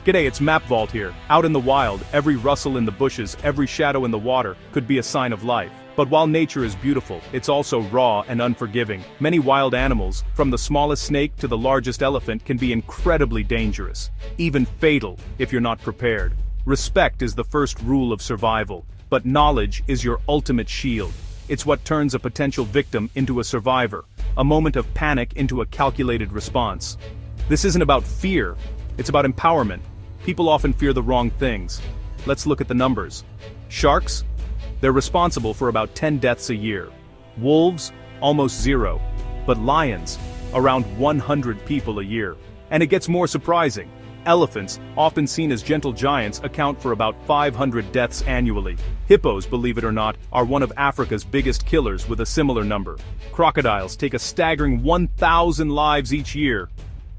G'day, it's Map Vault here. Out in the wild, every rustle in the bushes, every shadow in the water, could be a sign of life. But while nature is beautiful, it's also raw and unforgiving. Many wild animals, from the smallest snake to the largest elephant, can be incredibly dangerous. Even fatal, if you're not prepared. Respect is the first rule of survival, but knowledge is your ultimate shield. It's what turns a potential victim into a survivor, a moment of panic into a calculated response. This isn't about fear, it's about empowerment. People often fear the wrong things. Let's look at the numbers. Sharks? They're responsible for about 10 deaths a year. Wolves? Almost zero. But lions? Around 100 people a year. And it gets more surprising. Elephants, often seen as gentle giants, account for about 500 deaths annually. Hippos, believe it or not, are one of Africa's biggest killers with a similar number. Crocodiles take a staggering 1,000 lives each year.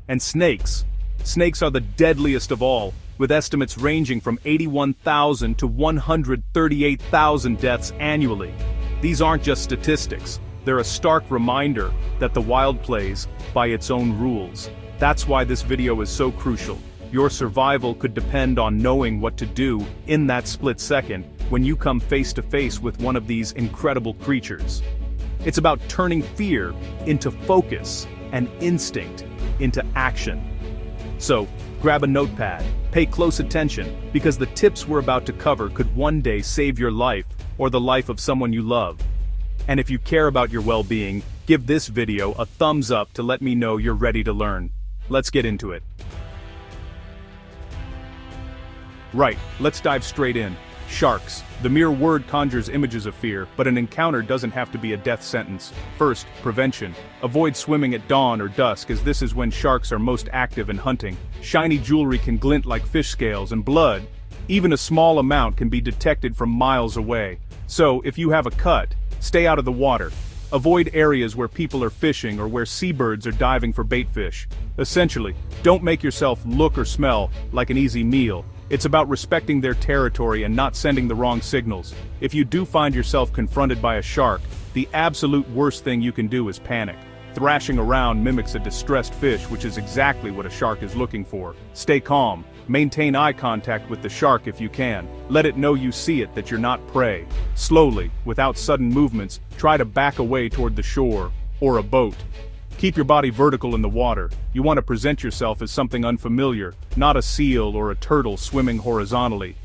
And snakes? Snakes are the deadliest of all, with estimates ranging from 81,000 to 138,000 deaths annually. These aren't just statistics, they're a stark reminder that the wild plays by its own rules. That's why this video is so crucial. Your survival could depend on knowing what to do in that split second when you come face to face with one of these incredible creatures. It's about turning fear into focus and instinct into action. So, grab a notepad, pay close attention, because the tips we're about to cover could one day save your life or the life of someone you love. And if you care about your well-being, give this video a thumbs up to let me know you're ready to learn. Let's get into it. Right, let's dive straight in. Sharks. The mere word conjures images of fear, but an encounter doesn't have to be a death sentence. First, prevention. Avoid swimming at dawn or dusk, as this is when sharks are most active in hunting. Shiny jewelry can glint like fish scales, and blood, even a small amount, can be detected from miles away. So, if you have a cut, stay out of the water. Avoid areas where people are fishing or where seabirds are diving for bait fish. Essentially, don't make yourself look or smell like an easy meal. It's about respecting their territory and not sending the wrong signals. If you do find yourself confronted by a shark, the absolute worst thing you can do is panic. Thrashing around mimics a distressed fish, which is exactly what a shark is looking for. Stay calm. Maintain eye contact with the shark if you can. Let it know you see it, that you're not prey. Slowly, without sudden movements, try to back away toward the shore or a boat. Keep your body vertical in the water. You want to present yourself as something unfamiliar, not a seal or a turtle swimming horizontally.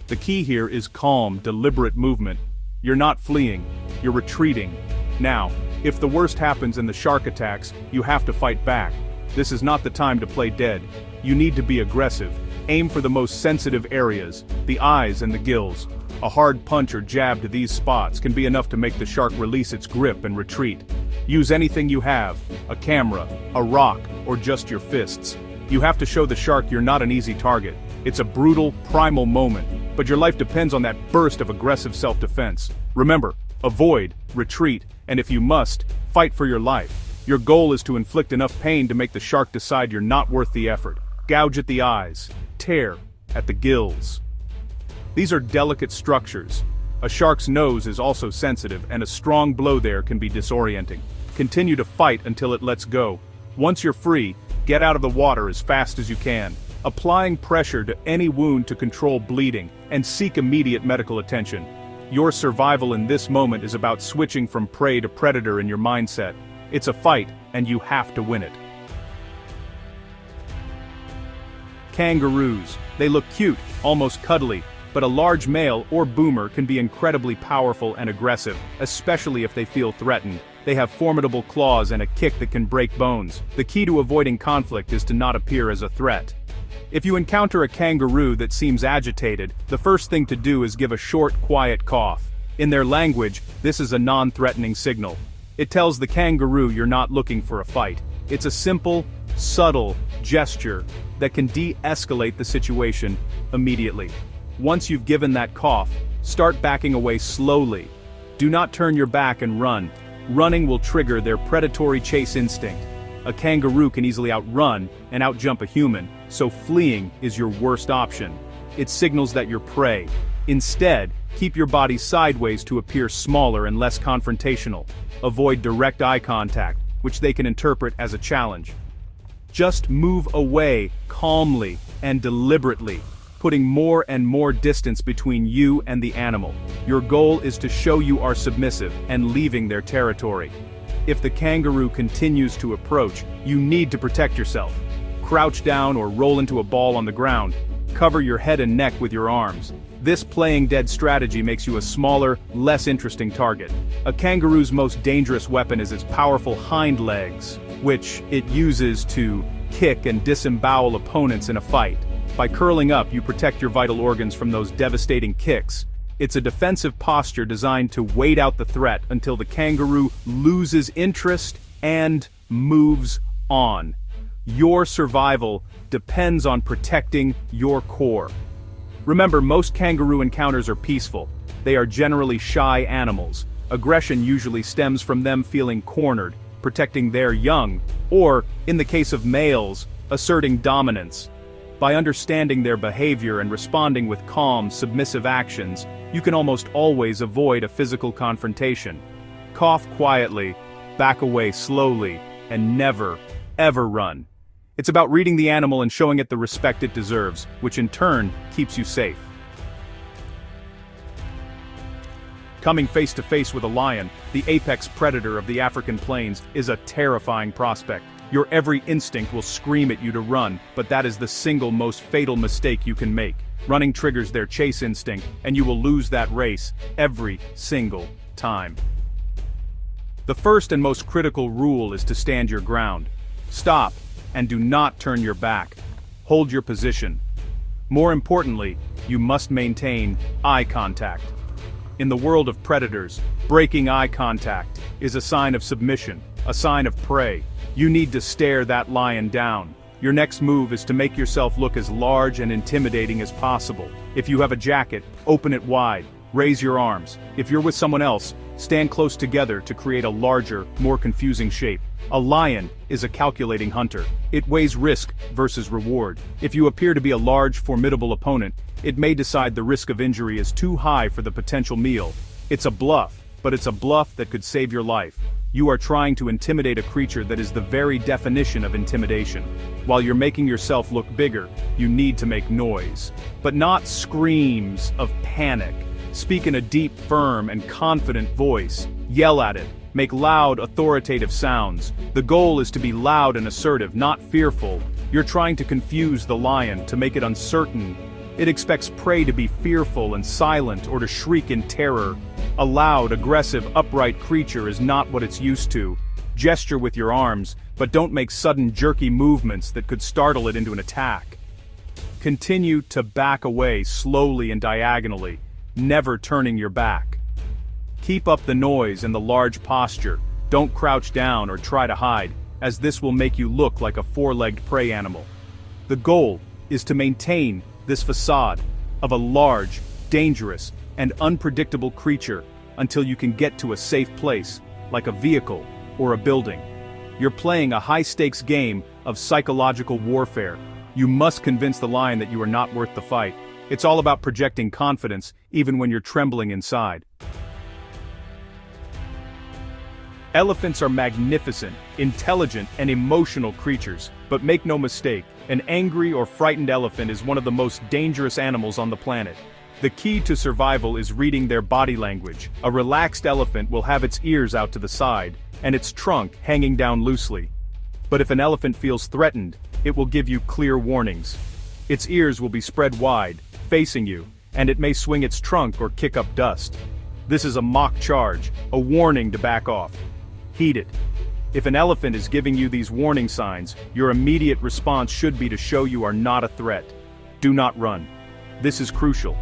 The key here is calm, deliberate movement. You're not fleeing, you're retreating. Now, if the worst happens and the shark attacks, you have to fight back. This is not the time to play dead. You need to be aggressive. Aim for the most sensitive areas, the eyes and the gills. A hard punch or jab to these spots can be enough to make the shark release its grip and retreat. Use anything you have, a camera, a rock, or just your fists. You have to show the shark you're not an easy target. It's a brutal, primal moment, but your life depends on that burst of aggressive self-defense. Remember, avoid, retreat, and if you must, fight for your life. Your goal is to inflict enough pain to make the shark decide you're not worth the effort. Gouge at the eyes, tear at the gills. These are delicate structures. A shark's nose is also sensitive, and a strong blow there can be disorienting. Continue to fight until it lets go. Once you're free, get out of the water as fast as you can, applying pressure to any wound to control bleeding, and seek immediate medical attention. Your survival in this moment is about switching from prey to predator in your mindset. It's a fight, and you have to win it. Kangaroos. They look cute, almost cuddly, but a large male or boomer can be incredibly powerful and aggressive, especially if they feel threatened. They have formidable claws and a kick that can break bones. The key to avoiding conflict is to not appear as a threat. If you encounter a kangaroo that seems agitated, the first thing to do is give a short, quiet cough. In their language, this is a non-threatening signal. It tells the kangaroo you're not looking for a fight. It's a simple, subtle gesture that can de-escalate the situation immediately. Once you've given that cough, start backing away slowly. Do not turn your back and run. Running will trigger their predatory chase instinct. A kangaroo can easily outrun and outjump a human, so fleeing is your worst option. It signals that you're prey. Instead, keep your body sideways to appear smaller and less confrontational. Avoid direct eye contact, which they can interpret as a challenge. Just move away calmly and deliberately, putting more and more distance between you and the animal. Your goal is to show you are submissive and leaving their territory. If the kangaroo continues to approach, you need to protect yourself. Crouch down or roll into a ball on the ground. Cover your head and neck with your arms. This playing dead strategy makes you a smaller, less interesting target. A kangaroo's most dangerous weapon is its powerful hind legs, which it uses to kick and disembowel opponents in a fight. By curling up, you protect your vital organs from those devastating kicks. It's a defensive posture designed to wait out the threat until the kangaroo loses interest and moves on. Your survival depends on protecting your core. Remember, most kangaroo encounters are peaceful. They are generally shy animals. Aggression usually stems from them feeling cornered, protecting their young, or, in the case of males, asserting dominance. By understanding their behavior and responding with calm, submissive actions, you can almost always avoid a physical confrontation. Cough quietly, back away slowly, and never, ever run. It's about reading the animal and showing it the respect it deserves, which in turn keeps you safe. Coming face to face with a lion, the apex predator of the African plains, is a terrifying prospect. Your every instinct will scream at you to run, but that is the single most fatal mistake you can make. Running triggers their chase instinct, and you will lose that race every single time. The first and most critical rule is to stand your ground. Stop, and do not turn your back. Hold your position. More importantly, you must maintain eye contact. In the world of predators, breaking eye contact is a sign of submission, a sign of prey. You need to stare that lion down. Your next move is to make yourself look as large and intimidating as possible. If you have a jacket, open it wide. Raise your arms. If you're with someone else, stand close together to create a larger, more confusing shape. A lion is a calculating hunter. It weighs risk versus reward. If you appear to be a large, formidable opponent, it may decide the risk of injury is too high for the potential meal. It's a bluff, but it's a bluff that could save your life. You are trying to intimidate a creature that is the very definition of intimidation. While you're making yourself look bigger, you need to make noise. But not screams of panic. Speak in a deep, firm, and confident voice. Yell at it. Make loud, authoritative sounds. The goal is to be loud and assertive, not fearful. You're trying to confuse the lion, to make it uncertain. It expects prey to be fearful and silent or to shriek in terror. A loud, aggressive, upright creature is not what it's used to. Gesture with your arms, but don't make sudden, jerky movements that could startle it into an attack. Continue to back away slowly and diagonally, never turning your back. Keep up the noise and the large posture. Don't crouch down or try to hide, as this will make you look like a four-legged prey animal. The goal is to maintain this facade of a large, dangerous, and unpredictable creature until you can get to a safe place, like a vehicle or a building. You're playing a high-stakes game of psychological warfare. You must convince the lion that you are not worth the fight. It's all about projecting confidence, even when you're trembling inside. Elephants are magnificent, intelligent, and emotional creatures, but make no mistake, an angry or frightened elephant is one of the most dangerous animals on the planet. The key to survival is reading their body language. A relaxed elephant will have its ears out to the side, and its trunk hanging down loosely. But if an elephant feels threatened, it will give you clear warnings. Its ears will be spread wide, facing you, and it may swing its trunk or kick up dust. This is a mock charge, a warning to back off. Heed it. If an elephant is giving you these warning signs, your immediate response should be to show you are not a threat. Do not run. This is crucial.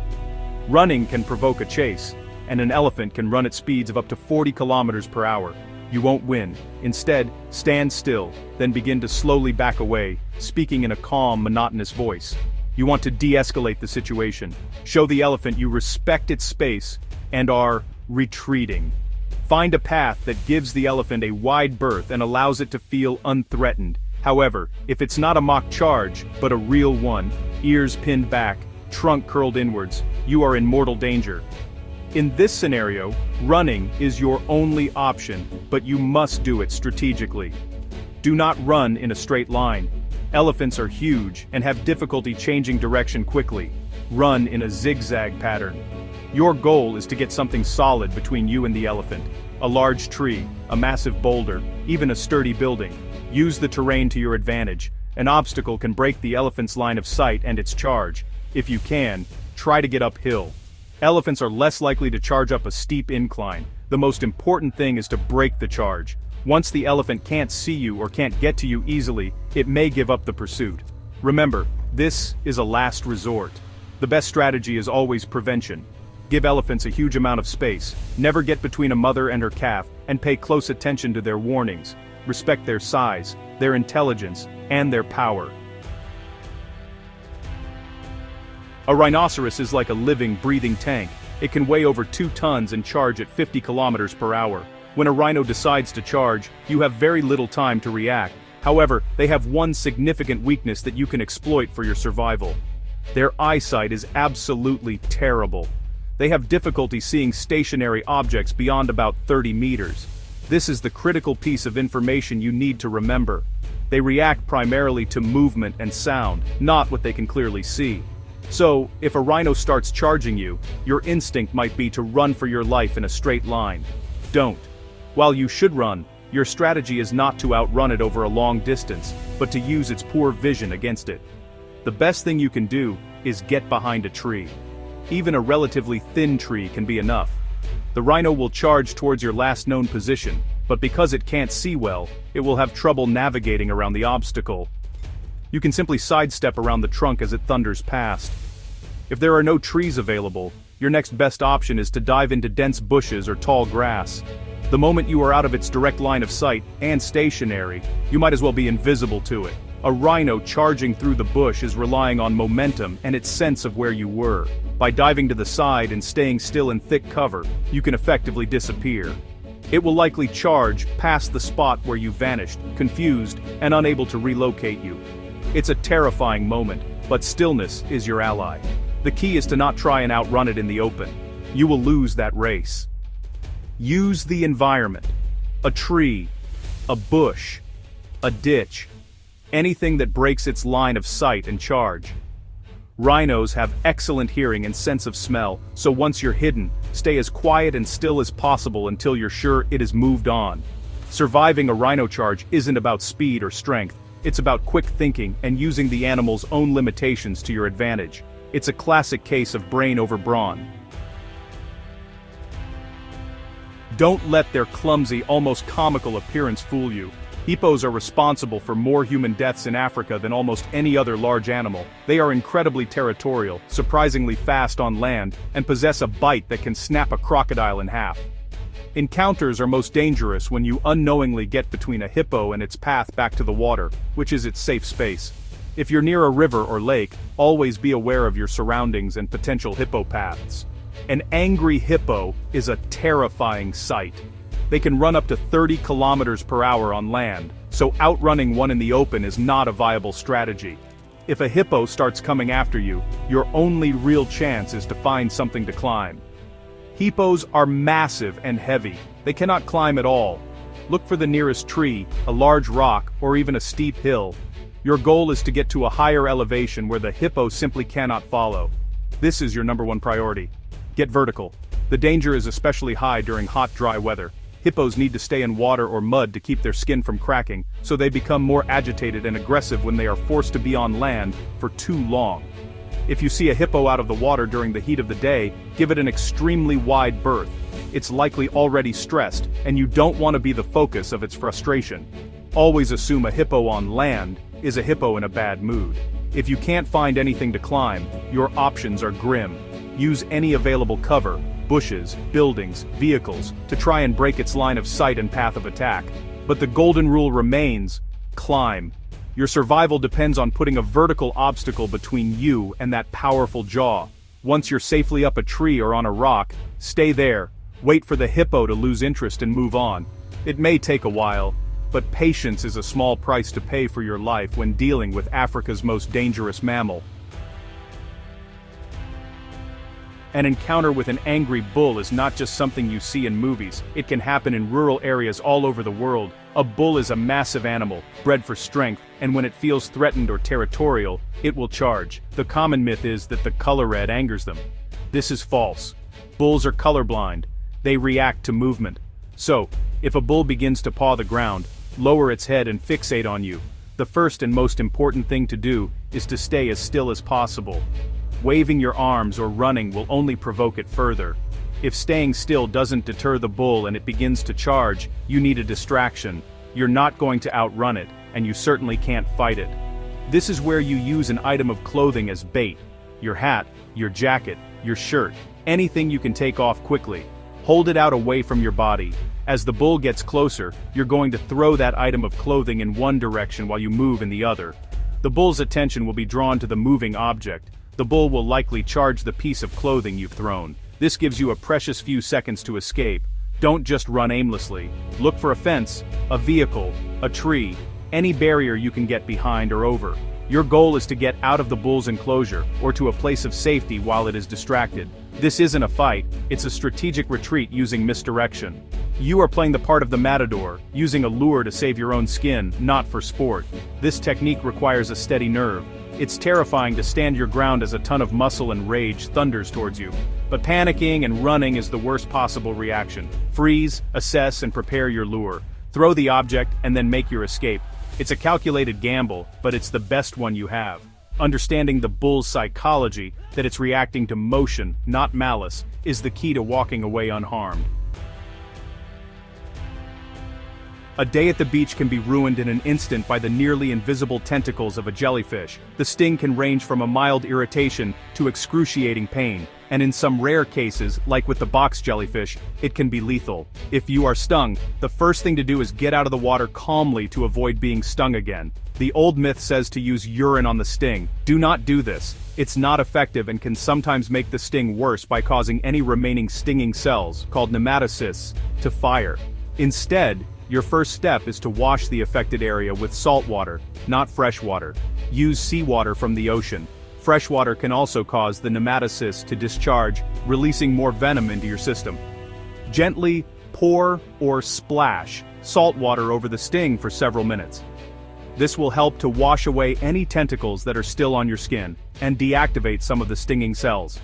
Running can provoke a chase, and an elephant can run at speeds of up to 40 kilometers per hour. You won't win. Instead, stand still, then begin to slowly back away, speaking in a calm, monotonous voice. You want to de-escalate the situation. Show the elephant you respect its space and are retreating. Find a path that gives the elephant a wide berth and allows it to feel unthreatened. However, if it's not a mock charge, but a real one, ears pinned back, trunk curled inwards, you are in mortal danger. In this scenario, running is your only option, but you must do it strategically. Do not run in a straight line. Elephants are huge and have difficulty changing direction quickly. Run in a zigzag pattern. Your goal is to get something solid between you and the elephant. A large tree, a massive boulder, even a sturdy building. Use the terrain to your advantage. An obstacle can break the elephant's line of sight and its charge. If you can, try to get uphill. Elephants are less likely to charge up a steep incline. The most important thing is to break the charge. Once the elephant can't see you or can't get to you easily, it may give up the pursuit. Remember, this is a last resort. The best strategy is always prevention. Give elephants a huge amount of space, never get between a mother and her calf, and pay close attention to their warnings. Respect their size, their intelligence, and their power. A rhinoceros is like a living, breathing tank. It can weigh over 2 tons and charge at 50 kilometers per hour. When a rhino decides to charge, you have very little time to react. However, they have one significant weakness that you can exploit for your survival. Their eyesight is absolutely terrible. They have difficulty seeing stationary objects beyond about 30 meters. This is the critical piece of information you need to remember. They react primarily to movement and sound, not what they can clearly see. So, if a rhino starts charging you, your instinct might be to run for your life in a straight line. Don't. While you should run, your strategy is not to outrun it over a long distance, but to use its poor vision against it. The best thing you can do is get behind a tree. Even a relatively thin tree can be enough. The rhino will charge towards your last known position, but because it can't see well, it will have trouble navigating around the obstacle. You can simply sidestep around the trunk as it thunders past. If there are no trees available, your next best option is to dive into dense bushes or tall grass. The moment you are out of its direct line of sight, and stationary, you might as well be invisible to it. A rhino charging through the bush is relying on momentum and its sense of where you were. By diving to the side and staying still in thick cover, you can effectively disappear. It will likely charge past the spot where you vanished, confused, and unable to relocate you. It's a terrifying moment, but stillness is your ally. The key is to not try and outrun it in the open. You will lose that race. Use the environment. A tree, a bush, a ditch, anything that breaks its line of sight and charge. Rhinos have excellent hearing and sense of smell, so once you're hidden, stay as quiet and still as possible until you're sure it has moved on. Surviving a rhino charge isn't about speed or strength, it's about quick thinking and using the animal's own limitations to your advantage. It's a classic case of brain over brawn. Don't let their clumsy, almost comical appearance fool you. Hippos are responsible for more human deaths in Africa than almost any other large animal. They are incredibly territorial, surprisingly fast on land, and possess a bite that can snap a crocodile in half. Encounters are most dangerous when you unknowingly get between a hippo and its path back to the water, which is its safe space. If you're near a river or lake, always be aware of your surroundings and potential hippo paths. An angry hippo is a terrifying sight. They can run up to 30 kilometers per hour on land, so outrunning one in the open is not a viable strategy. If a hippo starts coming after you, your only real chance is to find something to climb. Hippos are massive and heavy. They cannot climb at all. Look for the nearest tree, a large rock, or even a steep hill. Your goal is to get to a higher elevation where the hippo simply cannot follow. This is your #1 priority. Get vertical. The danger is especially high during hot, dry weather. Hippos need to stay in water or mud to keep their skin from cracking, so they become more agitated and aggressive when they are forced to be on land for too long. If you see a hippo out of the water during the heat of the day, give it an extremely wide berth. It's likely already stressed, and you don't want to be the focus of its frustration. Always assume a hippo on land is a hippo in a bad mood. If you can't find anything to climb, your options are grim. Use any available cover, bushes, buildings, vehicles, to try and break its line of sight and path of attack. But the golden rule remains: climb. Your survival depends on putting a vertical obstacle between you and that powerful jaw. Once you're safely up a tree or on a rock, stay there, wait for the hippo to lose interest and move on. It may take a while, but patience is a small price to pay for your life when dealing with Africa's most dangerous mammal. An encounter with an angry bull is not just something you see in movies. It can happen in rural areas all over the world. A bull is a massive animal, bred for strength, and when it feels threatened or territorial, it will charge. The common myth is that the color red angers them. This is false. Bulls are colorblind. They react to movement. So, if a bull begins to paw the ground, lower its head and fixate on you. The first and most important thing to do is to stay as still as possible. Waving your arms or running will only provoke it further. If staying still doesn't deter the bull and it begins to charge, you need a distraction. You're not going to outrun it, and you certainly can't fight it. This is where you use an item of clothing as bait. Your hat, your jacket, your shirt, anything you can take off quickly. Hold it out away from your body. As the bull gets closer, you're going to throw that item of clothing in one direction while you move in the other. The bull's attention will be drawn to the moving object. The bull will likely charge the piece of clothing you've thrown. This gives you a precious few seconds to escape. Don't just run aimlessly. Look for a fence, a vehicle, a tree, any barrier you can get behind or over. Your goal is to get out of the bull's enclosure, or to a place of safety while it is distracted. This isn't a fight, it's a strategic retreat using misdirection. You are playing the part of the matador, using a lure to save your own skin, not for sport. This technique requires a steady nerve. It's terrifying to stand your ground as a ton of muscle and rage thunders towards you. But panicking and running is the worst possible reaction. Freeze, assess, and prepare your lure. Throw the object and then make your escape. It's a calculated gamble, but it's the best one you have. Understanding the bull's psychology, that it's reacting to motion, not malice, is the key to walking away unharmed. A day at the beach can be ruined in an instant by the nearly invisible tentacles of a jellyfish. The sting can range from a mild irritation to excruciating pain, and in some rare cases, like with the box jellyfish, it can be lethal. If you are stung, the first thing to do is get out of the water calmly to avoid being stung again. The old myth says to use urine on the sting. Do not do this. It's not effective and can sometimes make the sting worse by causing any remaining stinging cells, called nematocysts, to fire. Instead, your first step is to wash the affected area with salt water, not fresh water. Use seawater from the ocean. Fresh water can also cause the nematocysts to discharge, releasing more venom into your system. Gently pour or splash salt water over the sting for several minutes. This will help to wash away any tentacles that are still on your skin, and deactivate some of the stinging cells.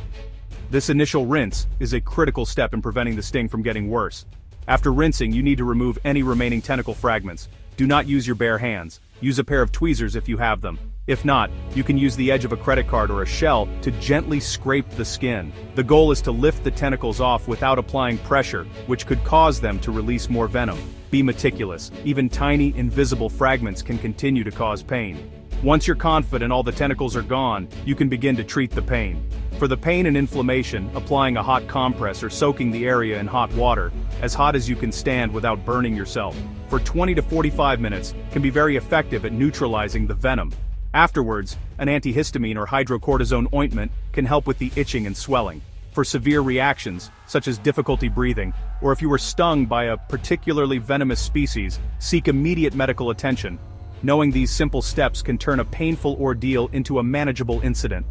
This initial rinse is a critical step in preventing the sting from getting worse. After rinsing, you need to remove any remaining tentacle fragments. Do not use your bare hands. Use a pair of tweezers if you have them. If not, you can use the edge of a credit card or a shell to gently scrape the skin. The goal is to lift the tentacles off without applying pressure, which could cause them to release more venom. Be meticulous. Even tiny, invisible fragments can continue to cause pain. Once you're confident all the tentacles are gone, you can begin to treat the pain. For the pain and inflammation, applying a hot compress or soaking the area in hot water, as hot as you can stand without burning yourself, for 20 to 45 minutes, can be very effective at neutralizing the venom. Afterwards, an antihistamine or hydrocortisone ointment can help with the itching and swelling. For severe reactions, such as difficulty breathing, or if you were stung by a particularly venomous species, seek immediate medical attention. Knowing these simple steps can turn a painful ordeal into a manageable incident.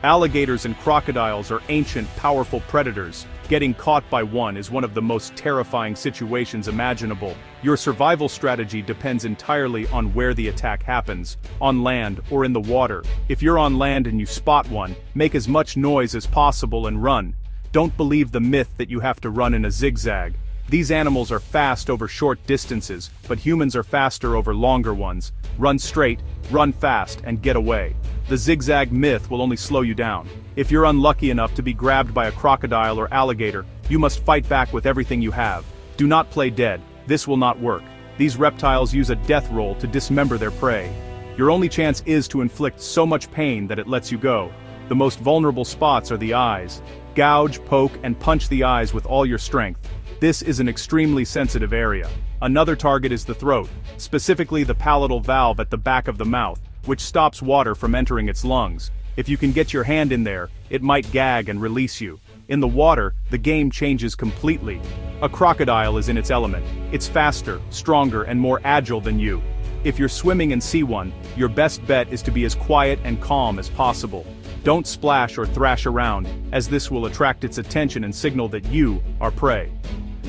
Alligators and crocodiles are ancient, powerful predators. Getting caught by one is one of the most terrifying situations imaginable. Your survival strategy depends entirely on where the attack happens, on land or in the water. If you're on land and you spot one, make as much noise as possible and run. Don't believe the myth that you have to run in a zigzag. These animals are fast over short distances, but humans are faster over longer ones. Run straight, run fast, and get away. The zigzag myth will only slow you down. If you're unlucky enough to be grabbed by a crocodile or alligator, you must fight back with everything you have. Do not play dead. This will not work. These reptiles use a death roll to dismember their prey. Your only chance is to inflict so much pain that it lets you go. The most vulnerable spots are the eyes. Gouge, poke, and punch the eyes with all your strength. This is an extremely sensitive area. Another target is the throat, specifically the palatal valve at the back of the mouth, which stops water from entering its lungs. If you can get your hand in there, it might gag and release you. In the water, the game changes completely. A crocodile is in its element. It's faster, stronger, and more agile than you. If you're swimming and see one, your best bet is to be as quiet and calm as possible. Don't splash or thrash around, as this will attract its attention and signal that you are prey.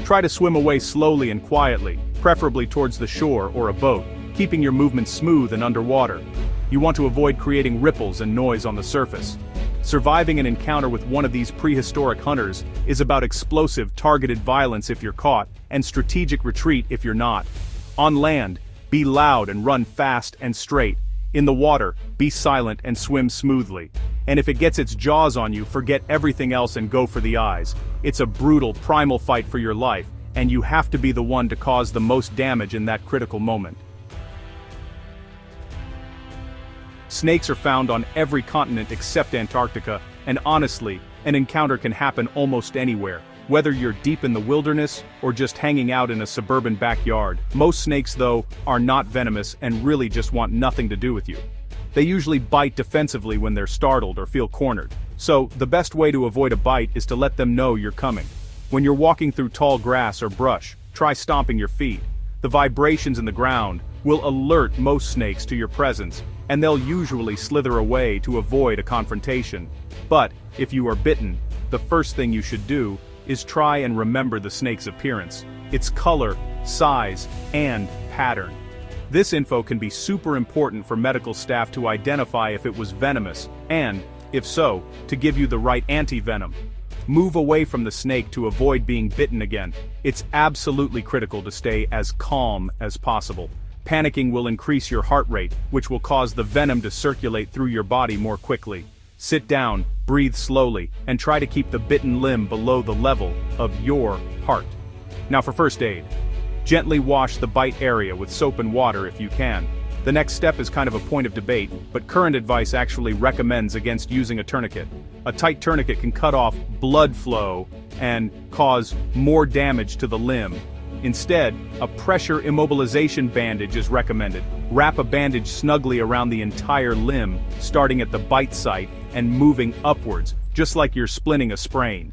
Try to swim away slowly and quietly, preferably towards the shore or a boat, keeping your movements smooth and underwater. You want to avoid creating ripples and noise on the surface. Surviving an encounter with one of these prehistoric hunters is about explosive, targeted violence if you're caught, and strategic retreat if you're not. On land, be loud and run fast and straight. In the water, be silent and swim smoothly. And if it gets its jaws on you, forget everything else and go for the eyes. It's a brutal, primal fight for your life, and you have to be the one to cause the most damage in that critical moment. Snakes are found on every continent except Antarctica, and honestly, an encounter can happen almost anywhere, whether you're deep in the wilderness or just hanging out in a suburban backyard. Most snakes, though, are not venomous and really just want nothing to do with you. They usually bite defensively when they're startled or feel cornered. So, the best way to avoid a bite is to let them know you're coming. When you're walking through tall grass or brush, try stomping your feet. The vibrations in the ground will alert most snakes to your presence, and they'll usually slither away to avoid a confrontation. But, if you are bitten, the first thing you should do is try and remember the snake's appearance, its color, size, and pattern. This info can be super important for medical staff to identify if it was venomous, and, if so, to give you the right anti-venom. Move away from the snake to avoid being bitten again. It's absolutely critical to stay as calm as possible. Panicking will increase your heart rate, which will cause the venom to circulate through your body more quickly. Sit down, breathe slowly, and try to keep the bitten limb below the level of your heart. Now for first aid. Gently wash the bite area with soap and water if you can. The next step is kind of a point of debate, but current advice actually recommends against using a tourniquet. A tight tourniquet can cut off blood flow and cause more damage to the limb. Instead, a pressure immobilization bandage is recommended. Wrap a bandage snugly around the entire limb, starting at the bite site and moving upwards, just like you're splinting a sprain.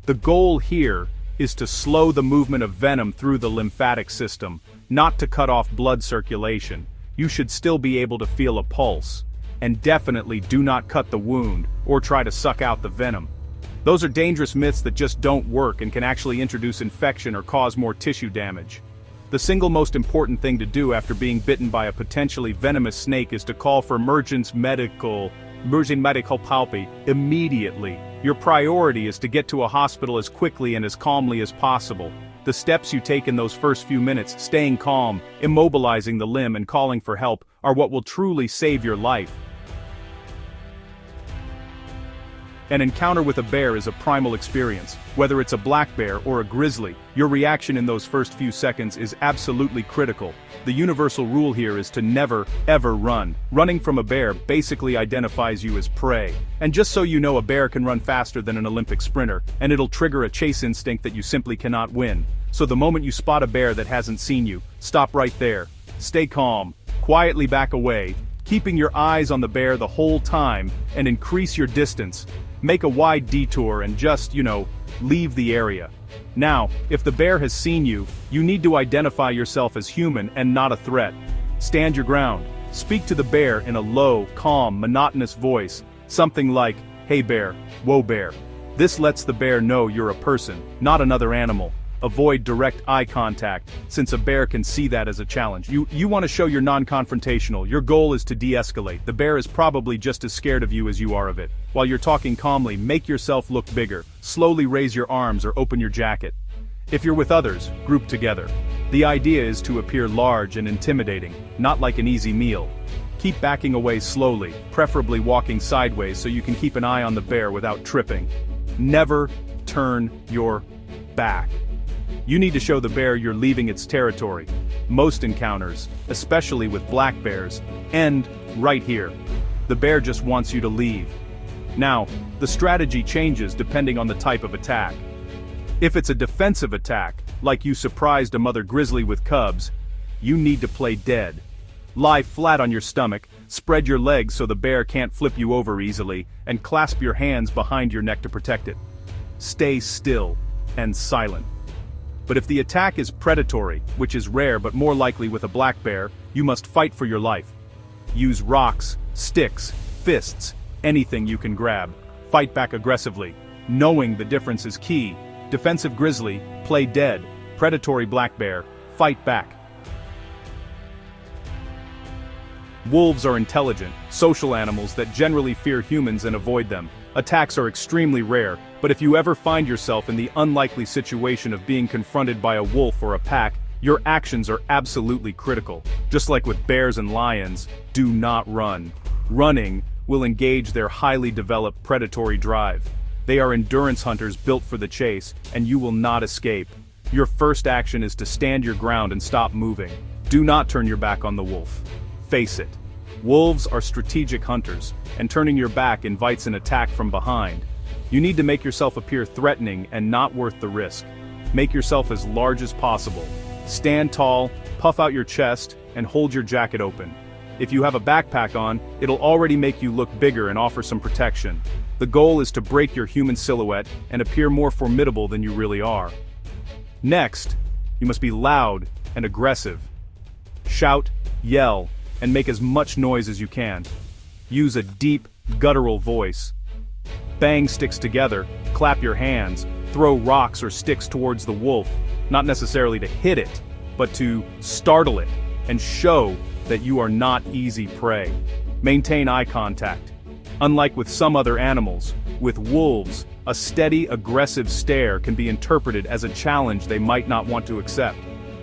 The goal here is to slow the movement of venom through the lymphatic system, not to cut off blood circulation. You should still be able to feel a pulse. And definitely do not cut the wound, or try to suck out the venom. Those are dangerous myths that just don't work and can actually introduce infection or cause more tissue damage. The single most important thing to do after being bitten by a potentially venomous snake is to call for emergency medical help immediately. Your priority is to get to a hospital as quickly and as calmly as possible. The steps you take in those first few minutes, staying calm, immobilizing the limb and calling for help, are what will truly save your life. An encounter with a bear is a primal experience. Whether it's a black bear or a grizzly, your reaction in those first few seconds is absolutely critical. The universal rule here is to never, ever run. Running from a bear basically identifies you as prey. And just so you know, a bear can run faster than an Olympic sprinter, and it'll trigger a chase instinct that you simply cannot win. So the moment you spot a bear that hasn't seen you, stop right there. Stay calm, quietly back away, keeping your eyes on the bear the whole time, and increase your distance. Make a wide detour and just, leave the area. Now, if the bear has seen you, you need to identify yourself as human and not a threat. Stand your ground. Speak to the bear in a low, calm, monotonous voice, something like, "Hey bear, whoa bear." This lets the bear know you're a person, not another animal. Avoid direct eye contact, since a bear can see that as a challenge. You want to show you're non-confrontational. Your goal is to de-escalate. The bear is probably just as scared of you as you are of it. While you're talking calmly, make yourself look bigger. Slowly raise your arms or open your jacket. If you're with others, group together. The idea is to appear large and intimidating, not like an easy meal. Keep backing away slowly, preferably walking sideways so you can keep an eye on the bear without tripping. Never turn your back. You need to show the bear you're leaving its territory. Most encounters, especially with black bears, end right here. The bear just wants you to leave. Now, the strategy changes depending on the type of attack. If it's a defensive attack, like you surprised a mother grizzly with cubs, you need to play dead. Lie flat on your stomach, spread your legs so the bear can't flip you over easily, and clasp your hands behind your neck to protect it. Stay still and silent. But if the attack is predatory, which is rare but more likely with a black bear, you must fight for your life. Use rocks, sticks, fists, anything you can grab. Fight back aggressively. Knowing the difference is key. Defensive grizzly, play dead. Predatory black bear, fight back. Wolves are intelligent, social animals that generally fear humans and avoid them. Attacks are extremely rare, but if you ever find yourself in the unlikely situation of being confronted by a wolf or a pack, your actions are absolutely critical. Just like with bears and lions, do not run. Running will engage their highly developed predatory drive. They are endurance hunters built for the chase, and you will not escape. Your first action is to stand your ground and stop moving. Do not turn your back on the wolf. Face it. Wolves are strategic hunters, and turning your back invites an attack from behind. You need to make yourself appear threatening and not worth the risk. Make yourself as large as possible. Stand tall, puff out your chest, and hold your jacket open. If you have a backpack on, it'll already make you look bigger and offer some protection. The goal is to break your human silhouette and appear more formidable than you really are. Next, you must be loud and aggressive. Shout, yell, and make as much noise as you can. Use a deep, guttural voice. Bang sticks together, clap your hands, throw rocks or sticks towards the wolf, not necessarily to hit it, but to startle it and show that you are not easy prey. Maintain eye contact. Unlike with some other animals, with wolves, a steady, aggressive stare can be interpreted as a challenge they might not want to accept.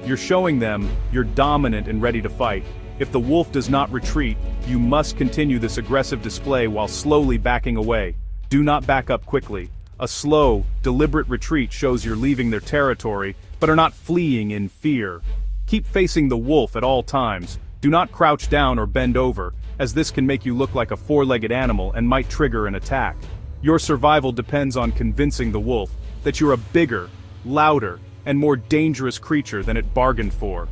You're showing them you're dominant and ready to fight. If the wolf does not retreat, you must continue this aggressive display while slowly backing away. Do not back up quickly. A slow, deliberate retreat shows you're leaving their territory, but are not fleeing in fear. Keep facing the wolf at all times. Do not crouch down or bend over, as this can make you look like a four-legged animal and might trigger an attack. Your survival depends on convincing the wolf that you're a bigger, louder, and more dangerous creature than it bargained for.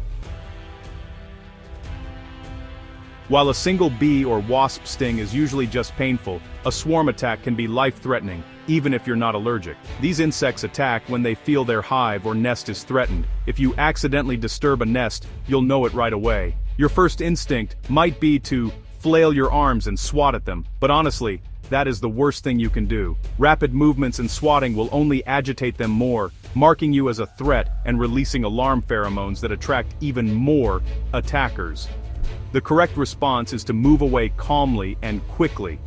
While a single bee or wasp sting is usually just painful, a swarm attack can be life-threatening, even if you're not allergic. These insects attack when they feel their hive or nest is threatened. If you accidentally disturb a nest, you'll know it right away. Your first instinct might be to flail your arms and swat at them, but honestly, that is the worst thing you can do. Rapid movements and swatting will only agitate them more, marking you as a threat and releasing alarm pheromones that attract even more attackers. The correct response is to move away calmly and quickly.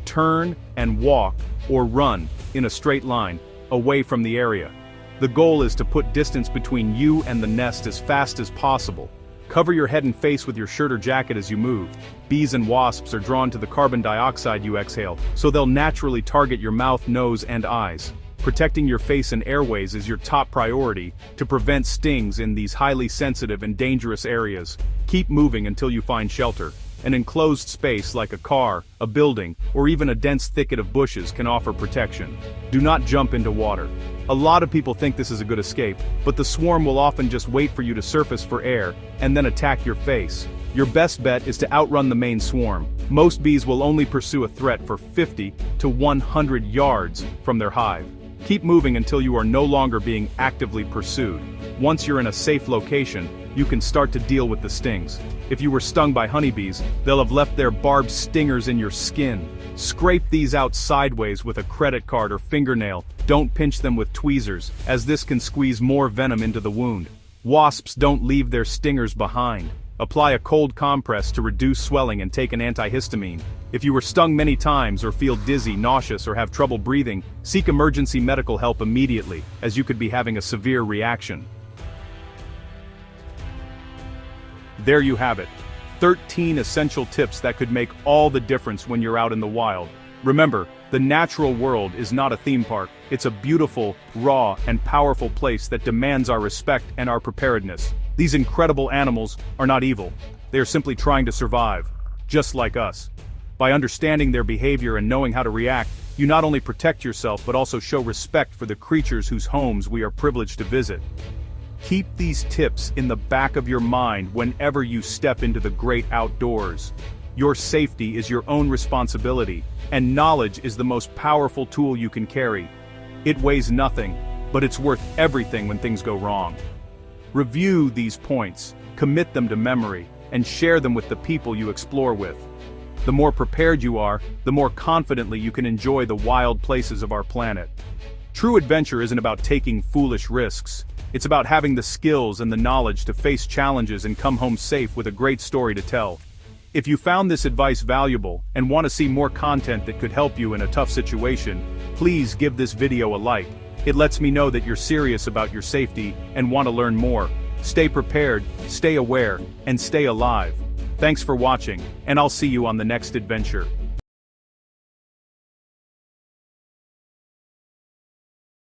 Turn and walk, or run, in a straight line, away from the area. The goal is to put distance between you and the nest as fast as possible. Cover your head and face with your shirt or jacket as you move. Bees and wasps are drawn to the carbon dioxide you exhale, so they'll naturally target your mouth, nose, and eyes. Protecting your face and airways is your top priority to prevent stings in these highly sensitive and dangerous areas. Keep moving until you find shelter. An enclosed space like a car, a building, or even a dense thicket of bushes can offer protection. Do not jump into water. A lot of people think this is a good escape, but the swarm will often just wait for you to surface for air, and then attack your face. Your best bet is to outrun the main swarm. Most bees will only pursue a threat for 50 to 100 yards from their hive. Keep moving until you are no longer being actively pursued. Once you're in a safe location, you can start to deal with the stings. If you were stung by honeybees, they'll have left their barbed stingers in your skin. Scrape these out sideways with a credit card or fingernail. Don't pinch them with tweezers, as this can squeeze more venom into the wound. Wasps don't leave their stingers behind. Apply a cold compress to reduce swelling and take an antihistamine. If you were stung many times or feel dizzy, nauseous, or have trouble breathing, seek emergency medical help immediately, as you could be having a severe reaction. There you have it. 13 essential tips that could make all the difference when you're out in the wild. Remember, the natural world is not a theme park. It's a beautiful, raw, and powerful place that demands our respect and our preparedness. These incredible animals are not evil. They are simply trying to survive, just like us. By understanding their behavior and knowing how to react, you not only protect yourself but also show respect for the creatures whose homes we are privileged to visit. Keep these tips in the back of your mind whenever you step into the great outdoors. Your safety is your own responsibility, and knowledge is the most powerful tool you can carry. It weighs nothing, but it's worth everything when things go wrong. Review these points, commit them to memory, and share them with the people you explore with. The more prepared you are, the more confidently you can enjoy the wild places of our planet. True adventure isn't about taking foolish risks. It's about having the skills and the knowledge to face challenges and come home safe with a great story to tell. If you found this advice valuable and want to see more content that could help you in a tough situation, please give this video a like. It lets me know that you're serious about your safety and want to learn more. Stay prepared, stay aware, and stay alive. Thanks for watching, and I'll see you on the next adventure.